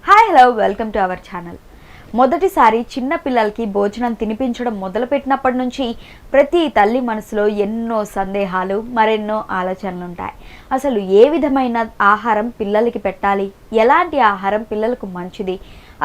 Hi hello welcome to our channel. మొదటిసారి చిన్న పిల్లలకి భోజనం తినిపించడం మొదలుపెట్టినప్పటి నుంచి ప్రతి తల్లి మనసులో ఎన్నో సందేహాలు, మరెన్నో ఆలోచనలు ఉంటాయి. అసలు ఏ విధమైన ఆహారం పిల్లలకి పెట్టాలి, ఎలాంటి ఆహారం పిల్లలకు మంచిది,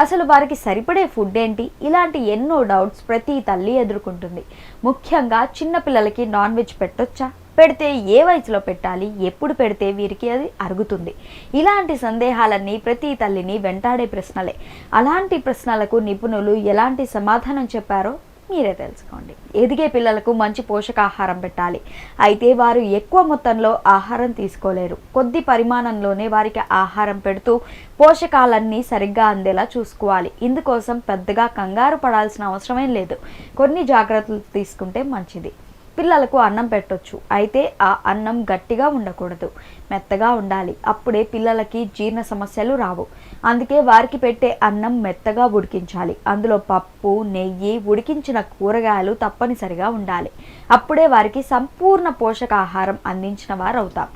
అసలు వారికి సరిపడే ఫుడ్ ఏంటి, ఇలాంటి ఎన్నో డౌట్స్ ప్రతి తల్లి ఎదుర్కొంటుంది. ముఖ్యంగా చిన్న పిల్లలకి నాన్ వెజ్ పెట్టొచ్చా, పెడితే ఏ వయసులో పెట్టాలి, ఎప్పుడు పెడితే వీరికి అది అరుగుతుంది, ఇలాంటి సందేహాలన్నీ ప్రతి తల్లిని వెంటాడే ప్రశ్నలే. అలాంటి ప్రశ్నలకు నిపుణులు ఎలాంటి సమాధానం చెప్పారో మీరే తెలుసుకోండి. ఎదిగే పిల్లలకు మంచి పోషకాహారం పెట్టాలి, అయితే వారు ఎక్కువ మొత్తంలో ఆహారం తీసుకోలేరు. కొద్ది పరిమాణంలోనే వారికి ఆహారం పెడుతూ పోషకాలన్నీ సరిగ్గా అందేలా చూసుకోవాలి. ఇందుకోసం పెద్దగా కంగారు పడాల్సిన అవసరమేం లేదు. కొన్ని జాగ్రత్తలు తీసుకుంటే మంచిది. పిల్లలకు అన్నం పెట్టొచ్చు, అయితే ఆ అన్నం గట్టిగా ఉండకూడదు, మెత్తగా ఉండాలి. అప్పుడే పిల్లలకి జీర్ణ సమస్యలు రావు. అందుకే వారికి పెట్టే అన్నం మెత్తగా ఉడికించాలి. అందులో పప్పు, నెయ్యి, ఉడికించిన కూరగాయలు తప్పనిసరిగా ఉండాలి. అప్పుడే వారికి సంపూర్ణ పోషకాహారం అందించిన వారు అవుతాం.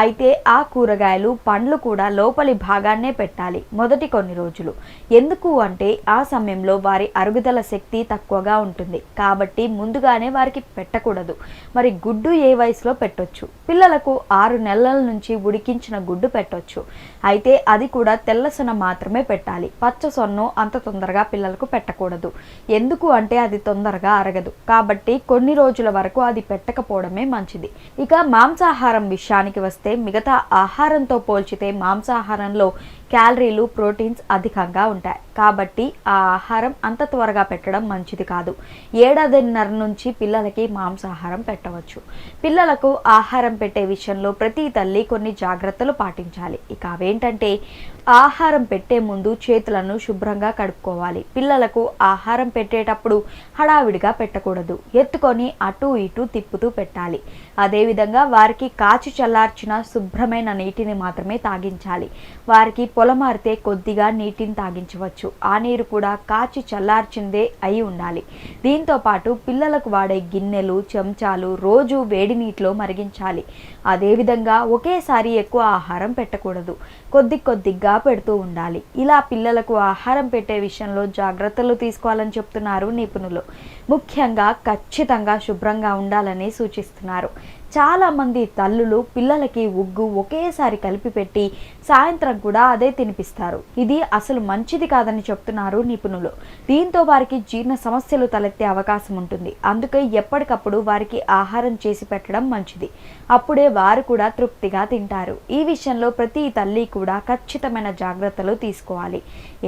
అయితే ఆ కూరగాయలు, పండ్లు కూడా లోపలి భాగాన్నే పెట్టాలి మొదటి కొన్ని రోజులు. ఎందుకు అంటే ఆ సమయంలో వారి అరుగుదల శక్తి తక్కువగా ఉంటుంది, కాబట్టి ముందుగానే వారికి పెట్టకూడదు. మరి గుడ్డు ఏ వయసులో పెట్టొచ్చు? పిల్లలకు 6 నెలల నుంచి ఉడికించిన గుడ్డు పెట్టొచ్చు, అయితే అది కూడా తెల్ల సొన మాత్రమే పెట్టాలి. పచ్చ సొన్ను అంత తొందరగా పిల్లలకు పెట్టకూడదు. ఎందుకు అంటే అది తొందరగా అరగదు, కాబట్టి కొన్ని రోజుల వరకు అది పెట్టకపోవడమే మంచిది. ఇక మాంసాహారం విషయానికి వస్తే మిగతా ఆహారంతో పోల్చితే మాంసాహారంలో క్యాలరీలు, ప్రోటీన్స్ అధికంగా ఉంటాయి, కాబట్టి ఆ ఆహారం అంత త్వరగా పెట్టడం మంచిది కాదు. 7.5 నుంచి పిల్లలకి మాంసాహారం పెట్టవచ్చు. పిల్లలకు ఆహారం పెట్టే విషయంలో ప్రతి తల్లి కొన్ని జాగ్రత్తలు పాటించాలి. ఇక అవేంటంటే, ఆహారం పెట్టే ముందు చేతులను శుభ్రంగా కడుక్కోవాలి. పిల్లలకు ఆహారం పెట్టేటప్పుడు హడావిడిగా పెట్టకూడదు, ఎత్తుకొని అటు ఇటు తిప్పుతూ పెట్టాలి. అదేవిధంగా వారికి కాచి చల్లార్చిన శుభ్రమైన నీటిని మాత్రమే తాగించాలి. వారికి పొలమారితే కొద్దిగా నీటిని తాగించవచ్చు, ఆ నీరు కూడా కాచి చల్లార్చిందే అయి ఉండాలి. దీంతో పాటు పిల్లలకు వాడే గిన్నెలు, చెంచాలు రోజు వేడి నీటిలో మరిగించాలి. అదేవిధంగా ఒకేసారి ఎక్కువ ఆహారం పెట్టకూడదు, కొద్దిగా పెడుతూ ఉండాలి. ఇలా పిల్లలకు ఆహారం పెట్టే విషయంలో జాగ్రత్తలు తీసుకోవాలని చెప్తున్నారు నిపుణులు. ముఖ్యంగా ఖచ్చితంగా శుభ్రంగా ఉండాలని సూచిస్తున్నారు. చాలామంది తల్లులు పిల్లలకి ఉగ్గు ఒకేసారి కలిపి పెట్టి సాయంత్రం కూడా అదే తినిపిస్తారు. ఇది అసలు మంచిది కాదని చెప్తున్నారు నిపుణులు. దీంతో వారికి జీర్ణ సమస్యలు తలెత్తే అవకాశం ఉంటుంది. అందుకే ఎప్పటికప్పుడు వారికి ఆహారం చేసి పెట్టడం మంచిది. అప్పుడే వారు కూడా తృప్తిగా తింటారు. ఈ విషయంలో ప్రతి తల్లి కూడా ఖచ్చితమైన జాగ్రత్తలు తీసుకోవాలి.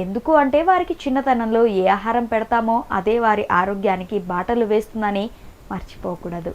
ఎందుకు అంటే వారికి చిన్నతనంలో ఏ ఆహారం పెడతామో అదే వారి ఆరోగ్యానికి బాటలు వేస్తుందని మర్చిపోకూడదు.